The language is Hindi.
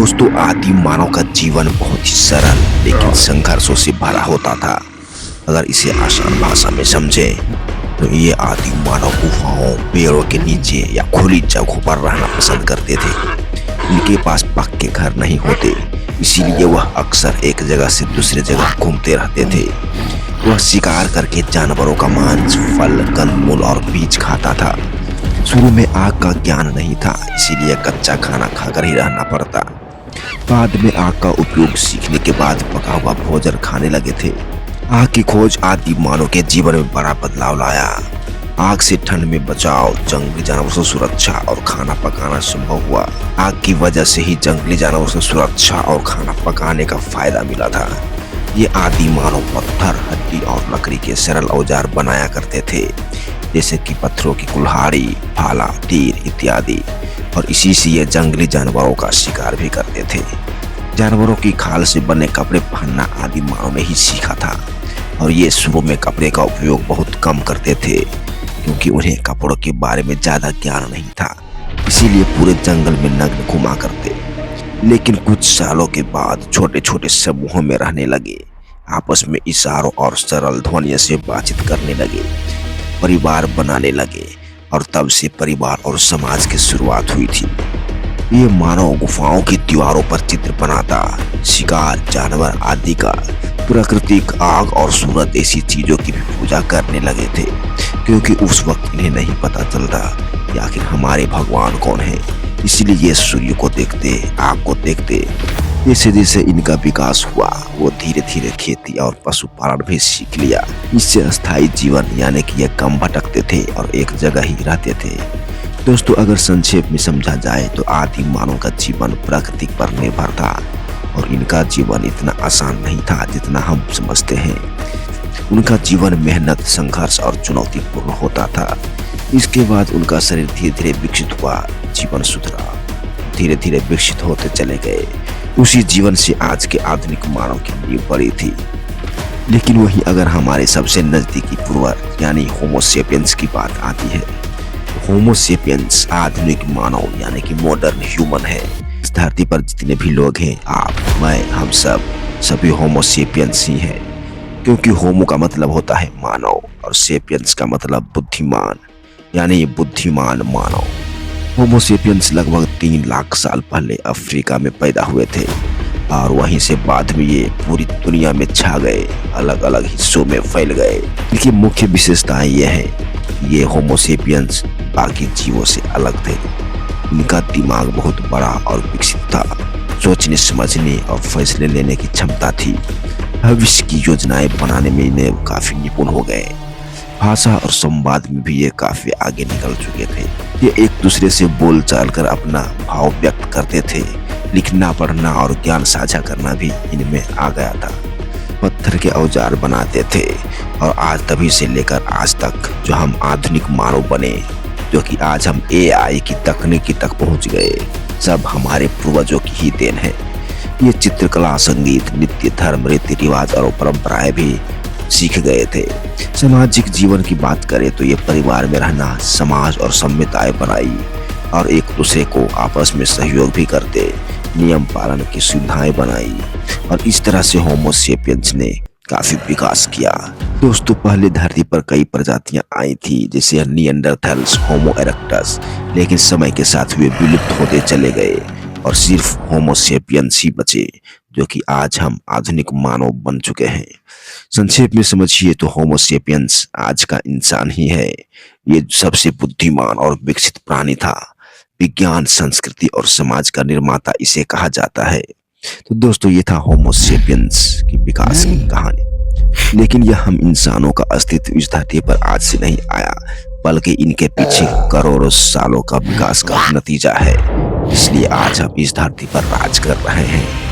दोस्तों, आदि मानव का जीवन बहुत ही सरल लेकिन संघर्षों से भरा होता था। अगर इसे आसान भाषा में समझे तो ये आदि मानव गुफाओं, पेड़ों के नीचे या खुली जगहों पर रहना पसंद करते थे। इनके पास पक्के घर नहीं होते, इसीलिए वह अक्सर एक जगह से दूसरे जगह घूमते रहते थे। वह शिकार करके जानवरों का मांस, फल, कंदमूल और बीज खाता था। शुरू में आग का ज्ञान नहीं था, इसीलिए कच्चा खाना खाकर ही रहना पड़ता। बाद में आग का उपयोग सीखने के बाद पका हुआ भोजन खाने लगे थे। आग की खोज आदि मानव के जीवन में बड़ा बदलाव लाया। आग से ठंड में बचाव, जंगली जानवरों से सुरक्षा और खाना पकाना संभव हुआ। आग की वजह से ही जंगली जानवरों से सुरक्षा और खाना पकाने का फायदा मिला था। ये आदि मानव पत्थर, हड्डी और लकड़ी के सरल औजार बनाया करते थे, जैसे कि पत्थरों की कुल्हाड़ी, भाला, तीर इत्यादि। और इसी से ये जंगली जानवरों का शिकार भी करते थे। जानवरों की खाल से बने कपड़े पहनना आदि मानव ने ही सीखा था। और ये शुरू में कपड़े का उपयोग बहुत कम करते थे, क्योंकि उन्हें कपड़ों के बारे में ज्यादा ज्ञान नहीं था, इसीलिए पूरे जंगल में नग्न घुमा करते। लेकिन कुछ सालों के बाद छोटे छोटे समूहों में रहने लगे, आपस में इशारों और सरल ध्वनियों से बातचीत करने लगे, परिवार बनाने लगे। और तब से परिवार और समाज की शुरुआत हुई थी। ये मानव गुफाओं की दीवारों पर चित्र बनाता, शिकार, जानवर आदि का, प्राकृतिक आग और सूरज ऐसी चीजों की भी पूजा करने लगे थे, क्योंकि उस वक्त इन्हें नहीं पता चलता कि आखिर हमारे भगवान कौन है। इसलिए ये सूर्य को देखते, आग को देखते। जैसे जैसे इनका विकास हुआ, वो धीरे धीरे खेती और पशुपालन भी सीख लिया। इससे अस्थायी जीवन यानी कि ये कम भटकते थे और एक जगह ही रहते थे। दोस्तों, अगर संक्षेप में समझा जाए तो आदि मानव का जीवन प्रकृति पर निर्भर था, और इनका जीवन इतना आसान नहीं था जितना हम समझते हैं। उनका जीवन मेहनत, संघर्ष और चुनौतीपूर्ण होता था। इसके बाद उनका शरीर धीरे धीरे विकसित हुआ, जीवन सुधरा, धीरे धीरे विकसित होते चले गए। उसी जीवन से आज के आधुनिक मानव की नींव पड़ी थी। लेकिन वहीं अगर हमारे सबसे नजदीकी पूर्वज यानी होमो सेपियंस की बात आती है, तो होमो सेपियंस आधुनिक मानव यानी कि मॉडर्न ह्यूमन है। इस धरती पर जितने भी लोग हैं, आप, मैं, हम सब, सभी होमो सेपियंस ही हैं, क्योंकि होमो का मतलब होता है मानव और सेपियंस का मतलब बुद्धिमान यानी बुद्धिमान मानव। होमो सेपियंस लगभग 3 लाख साल पहले अफ्रीका में पैदा हुए थे, और वहीं से बाद में ये पूरी दुनिया में छा गए, अलग अलग हिस्सों में फैल गए। इनकी मुख्य विशेषताएं ये है कि ये होमो सेपियंस बाकी जीवों से अलग थे। इनका दिमाग बहुत बड़ा और विकसित था, सोचने समझने और फैसले लेने की क्षमता थी। भविष्य की योजनाएं बनाने में इन्हें काफी निपुण हो गए। भाषा और संवाद में भी ये काफी आगे निकल चुके थे। ये एक दूसरे से बोल चाल कर अपना भाव व्यक्त करते थे। लिखना, पढ़ना और ज्ञान साझा करना भी इनमें आ गया था। पत्थर के औजार बनाते थे, और आज तभी से लेकर आज तक जो हम आधुनिक मानव बने, जो कि आज हम AI की तकनीकी तक पहुंच गए, सब हमारे पूर्वजों की ही देन है। ये चित्रकला, संगीत, नृत्य, धर्म, रीति रिवाज और परंपराएं भी सीख गए थे। सामाजिक जीवन की बात करें तो ये परिवार में रहना, समाज और सभ्यताएं बनाई, और एक दूसरे को आपस में सहयोग भी करते, नियम पालन की सुविधाएं बनाई। और इस तरह से होमो सेपियंस ने काफी विकास किया। दोस्तों, पहले धरती पर कई प्रजातियां आई थी, जैसे निएंडरथैल्स, होमो इरेक्टस, लेकिन समय के साथ वे विलुप्त होते चले गए और सिर्फ होमो सेपियंस ही बचे, जो कि आज हम आधुनिक मानव बन चुके हैं। संक्षेप में समझिए तो होमो सेपियंस आज का इंसान ही है। ये सबसे बुद्धिमान और विकसित प्राणी था। विज्ञान, संस्कृति और समाज का निर्माता इसे कहा जाता है। तो दोस्तों, ये था होमो सेपियंस की विकास की कहानी। लेकिन यह हम इंसानों का अस्तित्व इस धरती पर आज से नहीं आया, बल्कि इनके पीछे करोड़ों सालों का विकास का नतीजा है। इसलिए आज हम इस धरती पर राज कर रहे हैं।